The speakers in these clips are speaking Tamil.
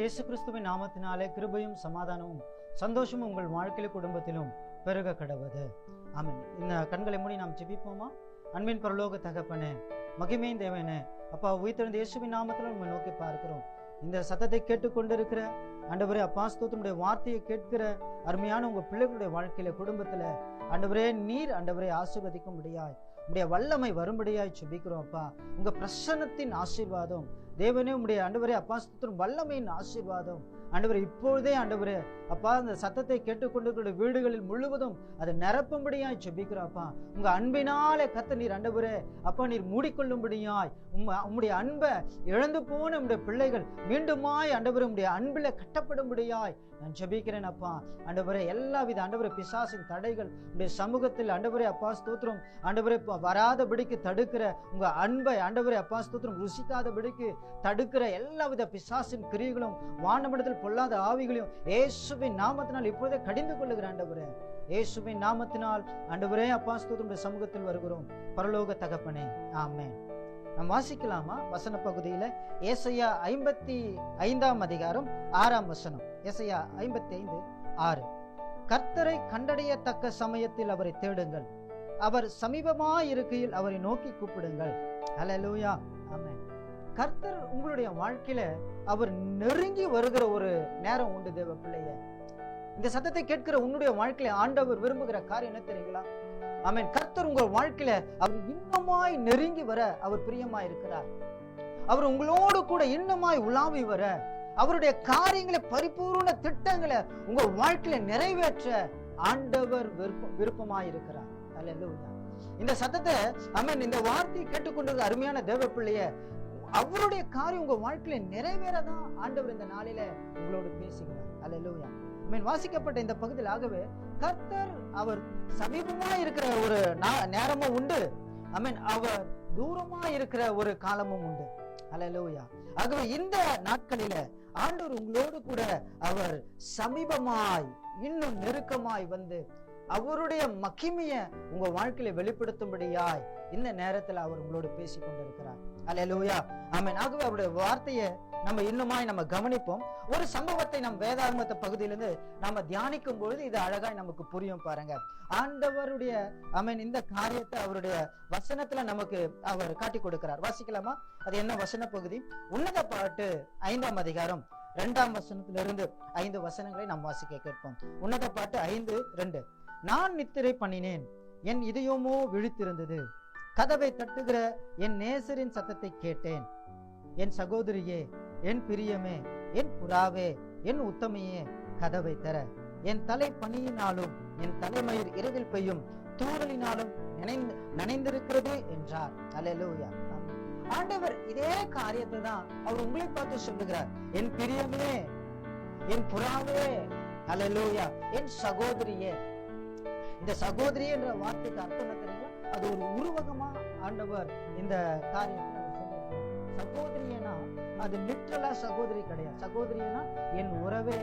இயேசு கிறிஸ்துவின் நாமத்தினாலே கிருபையும் சமாதானமும் சந்தோஷமும் உங்கள் வாழ்க்கையில குடும்பத்திலும் பெருக கடவுது. ஆமென். இந்த கண்களை மூடி நாம் ஜெபிப்போமா? அன்பின் பரலோக தகப்பனே, மகிமையின் தேவனே, அப்பா, உயிர்த்தெழுந்த இயேசுவின் நாமத்தில் உண்மை நோக்கி பார்க்கிறோம். இந்த சத்தத்தை கேட்டுக்கொண்டிருக்கிற ஆண்டவரே, அப்பா ஸ்தோத்திரமுடைய வார்த்தையை கேட்கிற அருமையான உங்க பிள்ளைகளுடைய வாழ்க்கையில குடும்பத்துல ஆண்டவரே, நீர் ஆண்டவரே ஆசீர்வதிக்கும்படியாய் உடைய வல்லமை வரும்படியாய் ஜெபிக்கிறோம். அப்பா, உங்க பிரசன்னத்தின் ஆசீர்வாதம் தேவனே, உடைய ஆண்டவரே அப்பா ஸ்தோத்திரம் வல்லமையின் ஆசீர்வாதம் ஆண்டவரே இப்பொழுதே ஆண்டவரே அப்பா அந்த சத்தத்தை கேட்டுக்கொண்டிருக்கிற வீடுகளில் முழுவதும் அதை நிரப்பும்படியாய் ஜெபிக்கிறோம். அப்பா, உங்க அன்பினாலே கர்த்தர் நீர் ஆண்டவரே அப்பா நீர் மூடிக்கொள்ளும்படியாய் உம்முடைய அன்பை இழந்து போன உடைய பிள்ளைகள் மீண்டுமாய் ஆண்டவரே உடைய அன்பில கட்டப்படும்படியாய் நான் ஜெபிக்கிறேன். அப்பா ஆண்டவரே, எல்லாவித ஆண்டவரே பிசாசின் தடைகள் உடைய சமூகத்தில் ஆண்டவரே அப்பா ஸ்தோத்திரம் ஆண்டவரே வராதபடிக்கு தடுக்கிற உங்க அன்பை ஆண்டவரே அப்பா ஸ்தோத்திரம் ருசிக்காதபடிக்கு தடுக்கிற எல்லாவித பிசாசின் கிரியைகளும் வானமண்டலத்தில் பொல்லாத ஆவிகளையும் இயேசுவின் நாமத்தினால் இப்பொழுதே கடிந்து கொள்ளுகிற ஆண்டவரே, இயேசுவின் நாமத்தினால் ஆண்டவரே அப்பா ஸ்தோத்திரம் சமூகத்தில் வருகிறோம். பரலோக தகப்பனே, ஆமென். நாம் வாசிக்கலாமா வசன பகுதியில? ஏசாயா 55 6 வசனம். ஏசாயா 55:6. கர்த்தரை கண்டடையத்தக்க சமயத்தில் அவரை தேடுங்கள், அவர் சமீபமாய் இருக்கையில் அவரை நோக்கி கூப்பிடுங்கள். அல்லேலூயா, ஆமென். கர்த்தர் உங்களுடைய வாழ்க்கையில அவர் நெருங்கி வருகிற ஒரு நேரம் உண்டு தேவ பிள்ளைய. இந்த சத்தத்தை கேட்கிற உன்னுடைய வாழ்க்கையில ஆண்டவர் விரும்புகிற காரியம் என்ன தெரியுங்களா? ஆமென். கர்த்தர் உங்கள் வாழ்க்கையில அவர் இன்னமாய் நெருங்கி வர அவர் பிரியமாய் இருக்கிறார். அவர் உங்களோடு கூட இன்னமாய் உலாவி வர, அவருடைய காரியங்களை பரிபூர்ண திட்டங்களை உங்க வாழ்க்கையில நிறைவேற்ற ஆண்டவர் விருப்பமாய் இருக்கிறார். அல்லேலூயா. இந்த சத்தத்தை ஆமென் இந்த வார்த்தையை கேட்டுக்கொண்டிருக்கிற அருமையான தேவ பிள்ளைய, அவருடைய காரியம் உங்க வாழ்க்கையில நிறைவேறதான் ஆண்டவர் இந்த நாளில உங்களோடு பேசுகிறார். அல்லேலூயா, ஆமென். வாசிக்கப்பட்ட இந்த பகுதியில் ஆகவே கர்த்தர் அவர் சமீபமா இருக்கிற ஒரு நேரமும் உண்டு, ஆமென், அவர் தூரமா இருக்கிற ஒரு காலமும் உண்டு. அல்லேலூயா. ஆகவே இந்த நாட்களில ஆண்டவர் உங்களோடு கூட அவர் சமீபமாய் இன்னும் நெருக்கமாய் வந்து அவருடைய மகிமையை உங்க வாழ்க்கையில வெளிப்படுத்தும்படியாய் இந்த நேரத்துல அவர் உங்களோடு பேசி கொண்டிருக்கிறார். அல்லேலூயா, ஆமென். ஆகவே அவருடைய வார்த்தையை நம்ம இன்னுமாய் நம்ம கவனிப்போம். ஒரு சம்பவத்தை நம் வேதாகமத்த பகுதியிலிருந்து நாம தியானிக்கும் பொழுது இது அழகாய் நமக்கு புரியும். பாருங்க, ஆண்டவருடைய ஆமென் இந்த காரியத்தை அவருடைய வசனத்துல நமக்கு அவர் காட்டி கொடுக்கிறார். வாசிக்கலாமா? அது என்ன வசன பகுதி? உன்னத பாட்டு 5 2 வசனத்திலிருந்து 5 வசனங்களை நாம் வாசிக்க கேட்போம். உன்னத பாட்டு 5:2. நான் நித்திரை பண்ணினேன், என் இதயமோ விழித்திருந்தது, கதவை தட்டுகிற என் நேசரின் சத்தத்தை கேட்டேன். என் சகோதரியே, என் பிரியமே, என் புறாவே, என் உத்தமையே, கதவை தர. என் தலை பனியினாலும் என் தலைமயிர் இரவில் பெய்யும் தூறலினாலும் நனைந்திருக்கிறது என்றார். அல்லேலூயா. ஆண்டவர் இதே காரியத்தை தான் அவர் உங்களை பார்த்து சொல்லுகிறார். என் பிரியமே, என் புறாவே, அல்லேலூயா, என் சகோதரியே. இந்த சகோதரி என்ற வார்த்தைக்கு அர்த்தம் என்ன தெரியுமா? அது ஒரு உருவகமா ஆண்டவர் இந்த காரியத்தை சொல்லுகிறார். சகோதரியனா அது லிட்டரலா சகோதரி கிடையாது. சகோதரியனா என் உறவே,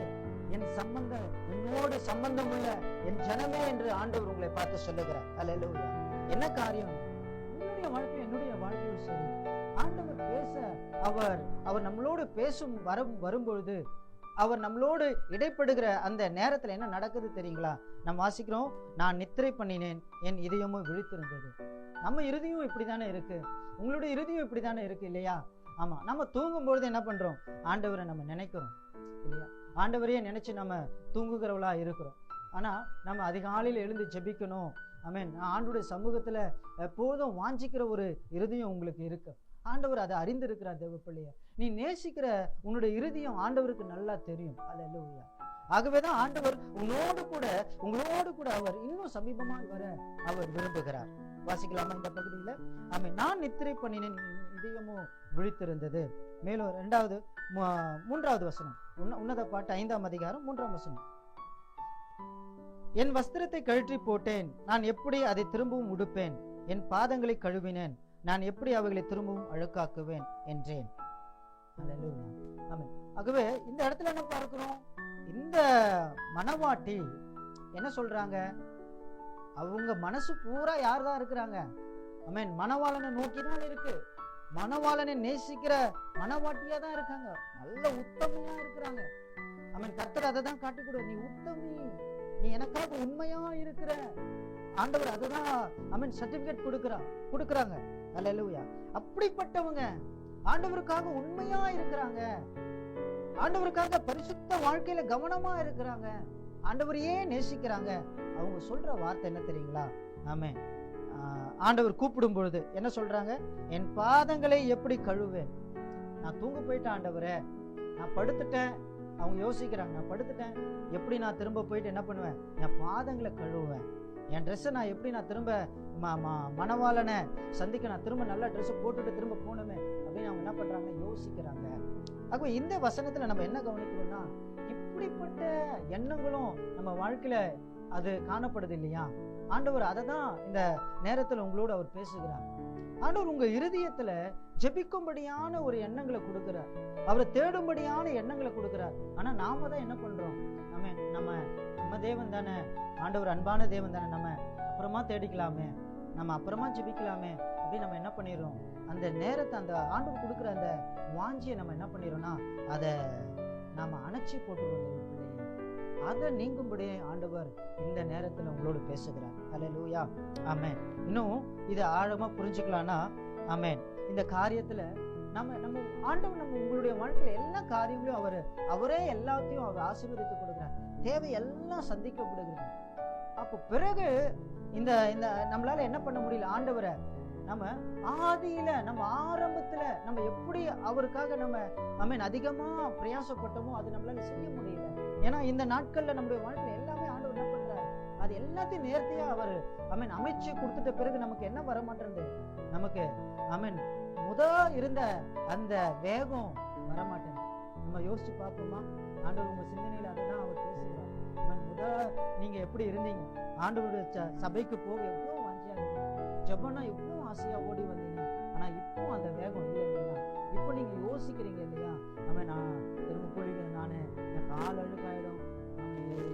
என் சம்பந்தம், என்னோடு சம்பந்தம் உள்ள என் ஜனமே என்று ஆண்டவர் உங்களை பார்த்து சொல்லுகிறார். அல்லேலூயா. என்ன காரியம்? என்னுடைய வாழ்க்கை, என்னுடைய வாழ்க்கையில் சரி, ஆண்டவர் பேச அவர் நம்மளோடு பேசும் வரும்பொழுது அவர் நம்மளோடு இடைப்படுகிற அந்த நேரத்துல என்ன நடக்குது தெரியுங்களா? நம்ம வாசிக்கிறோம், நான் நித்திரை பண்ணினேன், என் இதயமும் விழித்திருந்தது. நம்ம இருதயம் இப்படித்தானே இருக்கு, உங்களுடைய இருதயம் இப்படித்தானே இருக்கு இல்லையா? ஆமா, நம்ம தூங்கும் பொழுது என்ன பண்றோம்? ஆண்டவரை நம்ம நினைக்கிறோம் இல்லையா? ஆண்டவரையே நினைச்சு நம்ம தூங்குகிறவளா இருக்கிறோம். ஆனா நம்ம அதிகாலையில் எழுந்து ஜெபிக்கணும். ஆமென். ஆண்டவருடைய சமூகத்துல எப்போதும் வாஞ்சிக்கிற ஒரு இருதயம் உங்களுக்கு இருக்கு. ஆண்டவர் அதை அறிந்திருக்கிறார். தேவ பிள்ளைய, நீ நேசிக்கிற உன்னுடைய இருதயம் ஆண்டவருக்கு நல்லா தெரியும். அல்லேலூயா. ஆகவேதான் ஆண்டவர் உங்களோடு கூட அவர் இன்னும் சமீபமாக வர அவர் விரும்புகிறார். வாசிக்கலாமா இந்த பகுதியில? ஆமென். நான் நித்திரை பண்ணினேன், இதயமோ விழித்திருந்தது. மேலும் 3வது வசனம். உன்னத பாட்டு 5 வசனம். என் வஸ்திரத்தை கழற்றி போட்டேன், நான் எப்படி அதை திரும்பவும் உடுப்பேன்? என் பாதங்களை கழுவினேன், நான் எப்படி அவைகளை திரும்பவும் அழுக்காக்குவேன் என்றேன். அல்லேலூயா, ஆமென். ஆகவே இந்த இடத்துல என்ன பார்க்கிறோம்? இந்த மணவாட்டி என்ன சொல்றாங்க? அவங்க மனசு பூரா யார் தான் இருக்கிறாங்க? ஆமென், மணவாளனை நோக்கி தான் இருக்கு. மணவாளனை நேசிக்கிற மணவாட்டியா தான் இருக்காங்க, நல்ல உத்தமையா இருக்கிறாங்க. ஆமென். கர்த்தர் அதை தான் காட்டி கொடு, நீ உத்தமி, நீ எனக்காக உண்மையா இருக்கிற. ஆண்டவர் அதுதான் ஆமென் சர்டிபிகேட் கொடுக்குறாங்க. அல்லேலூயா. அப்படிப்பட்டவங்க ஆண்டவருக்காக உண்மையா இருக்கிறாங்க, ஆண்டவருக்காக பரிசுத்த வாழ்க்கையில கவனமா இருக்கிறாங்க, ஆண்டவரையே நேசிக்கிறாங்க. அவங்க சொல்ற வார்த்தை என்ன தெரியுங்களா? ஆமென். ஆண்டவர் கூப்பிடும் பொழுது என்ன சொல்றாங்க? என் பாதங்களை எப்படி கழுவேன்? நான் தூங்க போயிட்டேன் ஆண்டவரே, நான் படுத்துட்டேன். அவங்க யோசிக்கிறாங்க, நான் படுத்துட்டேன், எப்படி நான் திரும்ப போயிட்டு என்ன பண்ணுவேன்? என் பாதங்களை கழுவுவேன். என் ட்ரெஸ்ஸை நான் எப்படி நான் திரும்ப மணவாளனை சந்திக்க நான் திரும்ப நல்ல ட்ரெஸ்ஸை போட்டுட்டு திரும்ப போகணுமே அப்படின்னு அவங்க என்ன பண்றாங்க? யோசிக்கிறாங்க. ஆகவே இந்த வசனத்துல நம்ம என்ன கவனிக்கணும்னா, இப்படிப்பட்ட எண்ணங்களும் நம்ம வாழ்க்கையில அது காணப்படுது இல்லையா? ஆண்டவர் அதை தான் இந்த நேரத்துல உங்களோட அவர் பேசுகிறார். ஆண்டவர் உங்க இருதயத்துல ஜெபிக்கும்படியான ஒரு எண்ணங்களை கொடுக்கிறார், அவரை தேடும்படியான எண்ணங்களை கொடுக்கிறார். ஆனா நாம தான் என்ன பண்றோம்? நம்ம தேவன் தானே, ஆண்டவர் அன்பான தேவன் தானே, நம்ம அப்புறமா தேடிக்கலாமே, நம்ம அப்புறமா ஜெபிக்கலாமே அப்படின்னு நம்ம என்ன பண்ணிடுறோம்? அந்த நேரத்தை, அந்த ஆண்டவர் கொடுக்குற அந்த வாஞ்சியை நம்ம என்ன பண்ணிடுறோம்னா அதை நாம அணைச்சி போட்டுருவோம். அதை நீங்கும்படி ஆண்டவர் இந்த நேரத்துல உங்களோடு பேசுகிறார். அல்லேலூயா. ஆமென். இன்னும் இதை ஆழமா புரிஞ்சுக்கலாம்னா, ஆமென், இந்த காரியத்துல நம்ம ஆண்டவர் நம்ம உங்களுடைய வாழ்க்கையில எல்லா காரியங்களையும் அவரே எல்லாத்தையும் அவர் ஆசீர்வதித்து கொடுக்கிறார், தேவை எல்லாம் சந்திக்கப்படுகிறது. அப்போ பிறகு இந்த நம்மளால என்ன பண்ண முடியல? ஆண்டவரை நம்ம ஆதியில, நம்ம ஆரம்பத்துல நம்ம எப்படி அவருக்காக நம்ம அதிகமா பிரயாசப்பட்டோமோ அது நம்மளால செய்ய முடியல. ஏன்னா இந்த நாட்கள்ல நம்முடைய வாழ்க்கையில எல்லாமே ஆண்டவர் என்ன பண்றாரு? அது எல்லாத்தையும் நேர்த்தியா அவர் அமைச்சு கொடுத்துட்ட பிறகு நமக்கு என்ன வர மாட்டேங்குது? நமக்கு இருந்த அந்த வேகம் வரமாட்டேங்குது. நம்ம யோசிச்சு பார்ப்போமா? ஆண்டவர் உங்க சிந்தனையில அதுதான் அவர் பேசுகிறார். நீங்க எப்படி இருந்தீங்க? ஆண்டவருடைய சபைக்கு போக எவ்வளவு வாஞ்சியா இருந்தீங்க, ஜெபம்னா எவ்வளவு ஆசையா ஓடி வந்தீங்க. ஆனா இப்போ அந்த வேகம் இல்லை இல்லையா? இப்போ நீங்க யோசிக்கிறீங்க இல்லையா? நான் திரும்ப போயிடுவேன், நானு என் கால் அழுக்காயிடும்,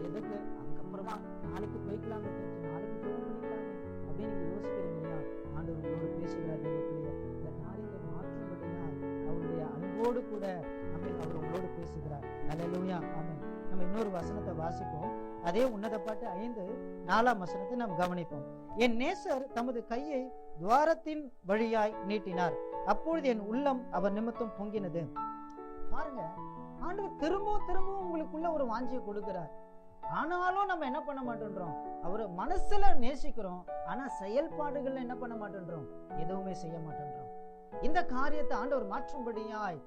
எதுக்கு அதுக்கப்புறமா நாளைக்கு போய்க்கலாமே, நாளைக்கு ஜெபம் பண்ணிக்கலாமே அப்படின்னு நீங்க யோசிக்கிறீங்க இல்லையா? ஆண்டவர் உங்களோடு பேசுகிறார். இந்த காரியத்தை மாற்றும்படியா அவருடைய அன்போடு கூட அவர் உங்களோடு பேசுகிறார். அல்லேலூயா. ஆமென். நம்ம இன்னொரு வசனத்தை வாசிப்போம். அதே உன்னத பாட்டு 5:4 வசனத்தை நாம் கவனிப்போம். என் நேசர் தமது கையை துவாரத்தின் வழியாய் நீட்டினார், அப்பொழுது என் உள்ளம் அவர் நிமித்தம் பொங்கினது. பாருங்க, ஆண்டவர் திரும்பவும் உங்களுக்குள்ள ஒரு வாஞ்சியை கொடுக்கிறார். ஆனாலும் நம்ம என்ன பண்ண மாட்டேன்றோம்? அவரை மனசுல நேசிக்கிறோம், ஆனா செயல்பாடுகள்ல என்ன பண்ண மாட்டேன்றோம்? எதுவுமே செய்ய மாட்டேன்றோம். இந்த காரியத்தை ஆண்டவர் மாற்றும்படியாய்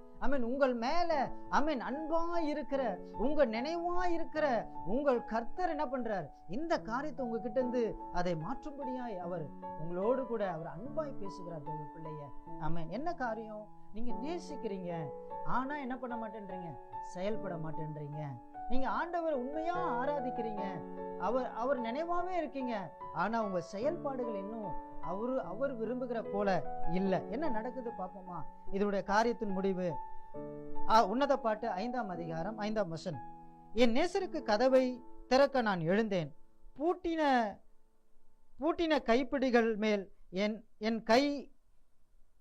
உங்கள் மேல அன்பாய் இருக்கிற, உங்க நினைவாய் இருக்கிற உங்கள் கர்த்தர் என்ன பண்றார்? இந்த காரியத்தை உங்ககிட்ட இருந்து அதை மாற்றும்படியாய் அவர் உங்களோடு கூட அவர் அன்பாய் பேசுகிறார். தேவ பிள்ளைய என்ன காரியம்? நீங்க நேசிக்கிறீங்க, ஆனா என்ன பண்ண மாட்டேன்றீங்க? செயல்பட மாட்டேன்றீங்க. நீங்க ஆண்டவரை உண்மையா ஆராதிக்கிறீங்க, அவர் நினைவாவே இருக்கீங்க, ஆனா உங்க செயல்பாடுகள் இன்னும் அவர் விரும்புகிற போல இல்ல. என்ன நடக்குது பாப்போமா? இதனுடைய காரியத்தின் முடிவு உன்னத பாட்டு 5 அதிகாரம் 5 வசனம். என் நேசருக்கு கதவை திறக்க நான் எழுந்தேன், பூட்டின கைப்பிடிகள் மேல்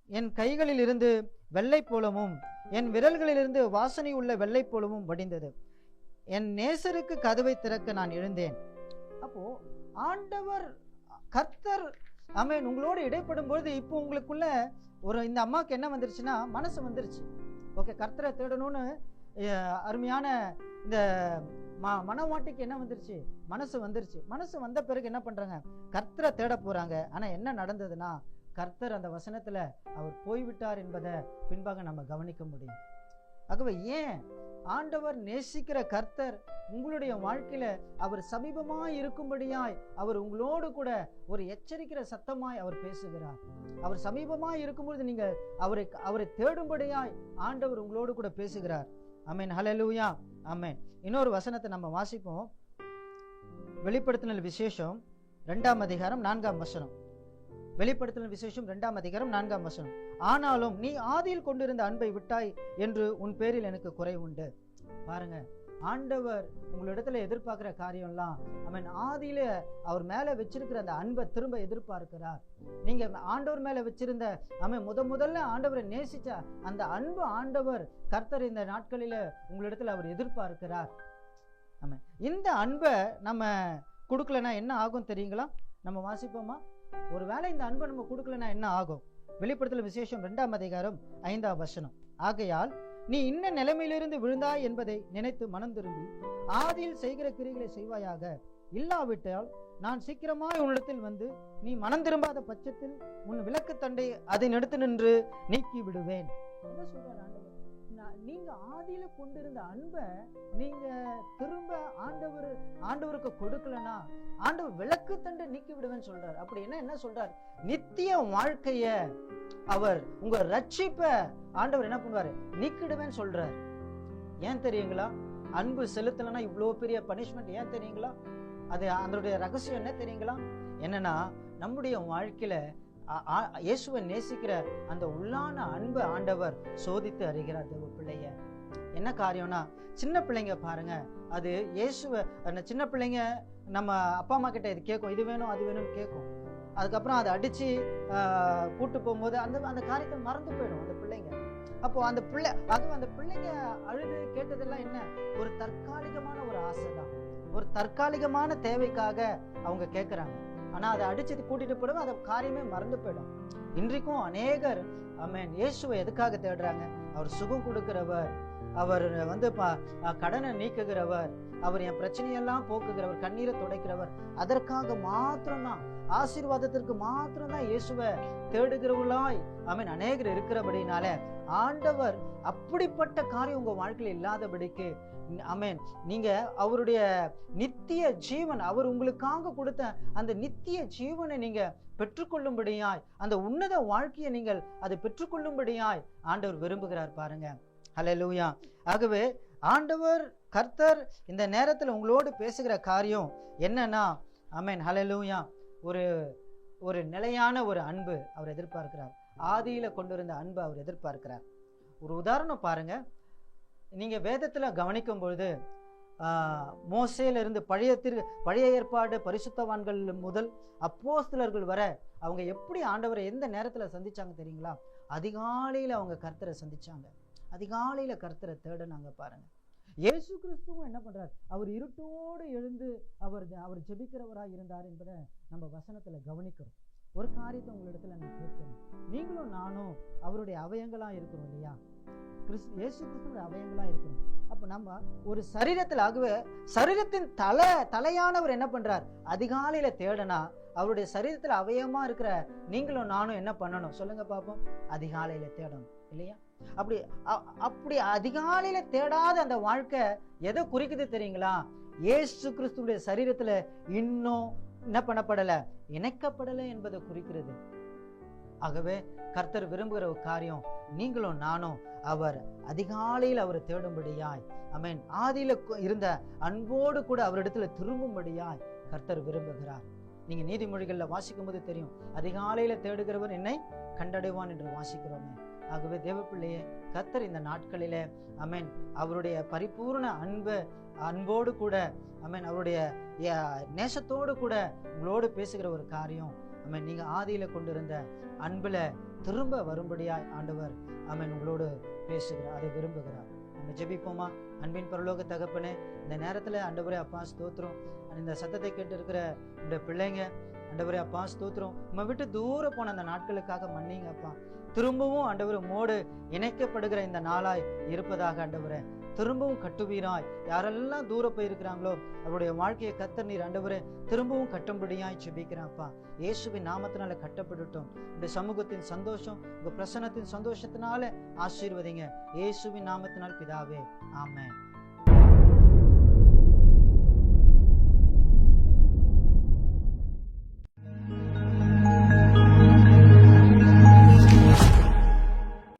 என் கைகளில் இருந்து வெள்ளை போலவும் என் விரல்களிலிருந்து வாசனை உள்ள வெள்ளை போலவும் வடிந்தது. என் நேசருக்கு கதவை திறக்க நான் எழுந்தேன். அப்போ ஆண்டவர் கர்த்தர் உங்களோடு இடைப்படும் பொழுது இப்போ உங்களுக்குள்ள இந்த அம்மாவுக்கு என்ன வந்துருச்சுன்னா மனசு வந்துருச்சு. ஓகே, கர்த்தரை தேடணும்னு அருமையான இந்த மனவாட்டிக்கு என்ன வந்துருச்சு? மனசு வந்துருச்சு. மனசு வந்த பிறகு என்ன பண்றாங்க? கர்த்தரை தேட போறாங்க. ஆனா என்ன நடந்ததுன்னா, கர்த்தர் அந்த வசனத்துல அவர் போய்விட்டார் என்பதை பின்பாக நம்ம கவனிக்க முடியும். ஆகவே ஏன் ஆண்டவர் நேசிக்கிற கர்த்தர் உங்களுடைய வாழ்க்கையில அவர் சமீபமாய் இருக்கும்படியாய் அவர் உங்களோடு கூட ஒரு எச்சரிக்கிற சத்தமாய் அவர் பேசுகிறார். அவர் சமீபமாய் இருக்கும்பொழுது நீங்க அவரை தேடும்படியாய் ஆண்டவர் உங்களோடு கூட பேசுகிறார். ஆமென். ஹல்லேலூயா. ஆமென். இன்னொரு வசனத்தை நம்ம வாசிப்போம். வெளிப்படுத்தின விசேஷம் 2 அதிகாரம் 4 வசனம். வெளிப்படுத்தின விசேஷம் 2 அதிகாரம் 4 வசனம். ஆனாலும் நீ ஆதியில் கொண்டிருந்த அன்பை விட்டாய் என்று உன் பேரில் எனக்கு குறை உண்டு. பாருங்க, ஆண்டவர் உங்களிடத்துல எதிர்பார்க்கிற காரியம்லாம் ஆதியில அவர் மேல வச்சிருக்கிற அந்த அன்பை திரும்ப எதிர்பார்க்கிறார். நீங்க ஆண்டவர் மேல வச்சிருந்த முதல்ல ஆண்டவரை நேசிச்ச அந்த அன்பு ஆண்டவர் கர்த்தர் இந்த நாட்களில உங்களிடத்துல அவர் எதிர்பார்க்கிறார். இந்த அன்பை நம்ம கொடுக்கலன்னா என்ன ஆகும் தெரியுங்களா? நம்ம வாசிப்போமா? ஒருவேளை இந்த அன்பை நம்ம கொடுக்கலன்னா என்ன ஆகும்? வெளிப்படுத்தல் விசேஷம் 2ஆம் அதிகாரம் 5ஆம் வசனம். ஆகையால் நீ இன்ன நிலைமையிலிருந்து விழுந்தாய் என்பதை நினைத்து மனம் திரும்பி ஆதியில் செய்கிற கிரிகளை செய்வாயாக. இல்லாவிட்டால் நான் சீக்கிரமாய் உன்னிடத்தில் வந்து நீ மனம் திரும்பாத பட்சத்தில் உன் விளக்கு தண்டை அதை எடுத்து நின்று நீக்கி விடுவேன். என்ன சொல்றார் ஆண்டவர்? நீங்க ஆதியில கொண்டிருந்த அன்பை நீங்க திரும்ப ஆண்டவருக்கு கொடுக்கலன்னா ஆண்டவர் விளக்கு தண்டை நீக்கி விடுவேன்னு சொல்றார். அப்படி என்ன சொல்றார்? நித்திய வாழ்க்கைய அவர் உங்க ரட்சிப்பை ஆண்டவர் என்ன பண்ணுவாரு? நீக்கிடுவேன்னு சொல்றார். ஏன் தெரியுங்களா? அன்பு செலுத்தலன்னா இவ்வளவு பெரிய பனிஷ்மெண்ட். ஏன் தெரியுங்களா? அது அதனுடைய ரகசியம் என்ன தெரியுங்களா? என்னன்னா நம்முடைய வாழ்க்கையில இயேசுவை நேசிக்கிற அந்த உள்ளான அன்பு ஆண்டவர் சோதித்து அறிகிறார் தேவ பிள்ளைய. என்ன காரியம்னா, சின்ன பிள்ளைங்க பாருங்க, அது இயேசுவை சின்ன பிள்ளைங்க நம்ம அப்பா அம்மா கிட்ட இது கேட்கும், இது வேணும் அது வேணும்னு கேட்கும். அதுக்கப்புறம் அதை அடிச்சு கூட்டு போகும்போது அந்த காரியத்தை மறந்து போயிடும் அந்த பிள்ளைங்க. அப்போ அந்த பிள்ளைங்க அழுது கேட்டதெல்லாம் என்ன? ஒரு தற்காலிகமான ஒரு ஆசைதான், ஒரு தற்காலிகமான தேவைக்காக அவங்க கேட்கிறாங்க. ஆனா அதை அடிச்சது கூட்டிட்டு போயிடும், அந்த காரியமே மறந்து போயிடும். இன்றைக்கும் அநேகர் இயேசுவை எதுக்காக தேடுறாங்க? அவர் சுகம் கொடுக்கிறவர், அவர் கடனை நீக்குகிறவர், அவர் என் பிரச்சனையெல்லாம் போக்குகிறவர், கண்ணீரை துடைக்கிறவர். அதற்காக மாத்திரம்தான், ஆசீர்வாதத்திற்கு மாத்திரம்தான் இயேசுவை தேடுகிறவர்களாய் அநேகர் இருக்கிறபடினால ஆண்டவர் அப்படிப்பட்ட காரியம் உங்க வாழ்க்கையில் இல்லாதபடிக்கு நீங்க அவருடைய நித்திய ஜீவன், அவர் உங்களுக்காக கொடுத்த அந்த நித்திய ஜீவனை நீங்க பெற்றுக்கொள்ளும்படியாய், அந்த உன்னத வாழ்க்கையை நீங்கள் அதை பெற்றுக்கொள்ளும்படியாய் ஆண்டவர் விரும்புகிறார் பாருங்க. ஹல்லேலூயா. ஆகவே ஆண்டவர் கர்த்தர் இந்த நேரத்தில் உங்களோடு பேசுகிற காரியம் என்னன்னா, ஹல்லேலூயா, ஒரு நிலையான ஒரு அன்பு அவர் எதிர்பார்க்கிறார். ஆதியில கொண்டிருந்த அன்பு அவர் எதிர்பார்க்கிறார். ஒரு உதாரணம் பாருங்க. நீங்க வேதத்துல கவனிக்கும் பொழுது மோசேல இருந்து பழைய ஏற்பாடு பரிசுத்தவான்கள் முதல் அப்போஸ்தலர்கள் வர அவங்க எப்படி ஆண்டவரை எந்த நேரத்துல சந்திச்சாங்க தெரியுங்களா? அதிகாலையில அவங்க கர்த்தரை சந்திச்சாங்க, அதிகாலையில கர்த்தரை தேடினாங்க பாருங்க. இயேசு கிறிஸ்துவும் என்ன பண்றார்? அவர் இருட்டோடு எழுந்து அவர் ஜெபிக்கிறவராக இருந்தார் என்பதை நம்ம வசனத்துல கவனிக்கிறோம். ஒரு காரியத்தை உங்களிடத்துல நான் கேட்கிறேன், நீங்களும் நானும் அவருடைய அவயங்களா இருக்கிறோம் இல்லையா? இயேசு கிறிஸ்துவோட அவயங்களா இருக்கிறோம். அப்ப நம்ம ஒரு சரீரத்தில், ஆகவே சரீரத்தின் தலையானவர் என்ன பண்றார்? அதிகாலையில தேடனா அவருடைய சரீரத்துல அவயமா இருக்கிற நீங்களும் நானும் என்ன பண்ணணும் சொல்லுங்க பாப்போம்? அதிகாலையில தேடணும் இல்லையா? அப்படி அதிகாலையில தேடாத அந்த வாழ்க்கை எதை குறிக்குது தெரியுங்களா? இயேசு கிறிஸ்துடைய சரீரத்துல இன்னும் என்ன பண்ணப்படல, இணைக்கப்படல என்பதை குறிக்கிறது. ஆகவே கர்த்தர் விரும்புகிற ஒரு காரியம், நீங்களும் நானும் அவர் அதிகாலையில் அவரை தேடும்படியாய், ஆதியில இருந்த அன்போடு கூட அவரிடத்துல திரும்பும்படியாய் கர்த்தர் விரும்புகிறார். நீங்க நீதிமொழிகள்ல வாசிக்கும் போது தெரியும், அதிகாலையில தேடுகிறவர் என்னை கண்டடைவான் என்று வாசிக்கிறோமே. ஆகவே தேவ பிள்ளையே, கர்த்தர் இந்த நாட்களிலே அவருடைய பரிபூர்ண அன்போடு கூட அவருடைய நேசத்தோடு கூட உங்களோடு பேசுகிற ஒரு காரியம், நீங்க ஆதியில கொண்டிருந்த அன்புல திரும்ப வரும்படியாய் ஆண்டவர் உங்களோடு பேசுகிறார், அதை விரும்புகிறார். நம்ம ஜெபிப்போமா? அன்பின் பரலோக தகப்பனே, இந்த நேரத்துல ஆண்டவரே அப்பா ஸ்தோத்திரம், இந்த சத்தத்தை கேட்டு இருக்கிற இந்த பிள்ளைங்க ஆண்டவரே அப்பா ஸ்தோத்திரம், நம்ம விட்டு தூரம் போன அந்த நாட்களுக்காக மன்னிங்க அப்பா. திரும்பவும் ஆண்டவரே மோடு இணைக்கப்படுகிற இந்த நாளாய் இருப்பதாக ஆண்டவரே திரும்பவும் கட்டுவீராய். யாரெல்லாம் தூரம் போயிருக்கிறாங்களோ அவருடைய வாழ்க்கையை கர்த்தர் நீர் ஆண்டவரே திரும்பவும் கட்டும்படியாய் ஜெபிக்கிறாப்பா. இயேசுவின் நாமத்தினால கட்டப்படட்டும். இந்த சமூகத்தின் சந்தோஷம், உங்க பிரசன்னத்தின் சந்தோஷத்தினால ஆசீர்வதிங்க. இயேசுவின் நாமத்தினால் பிதாவே, ஆமென்.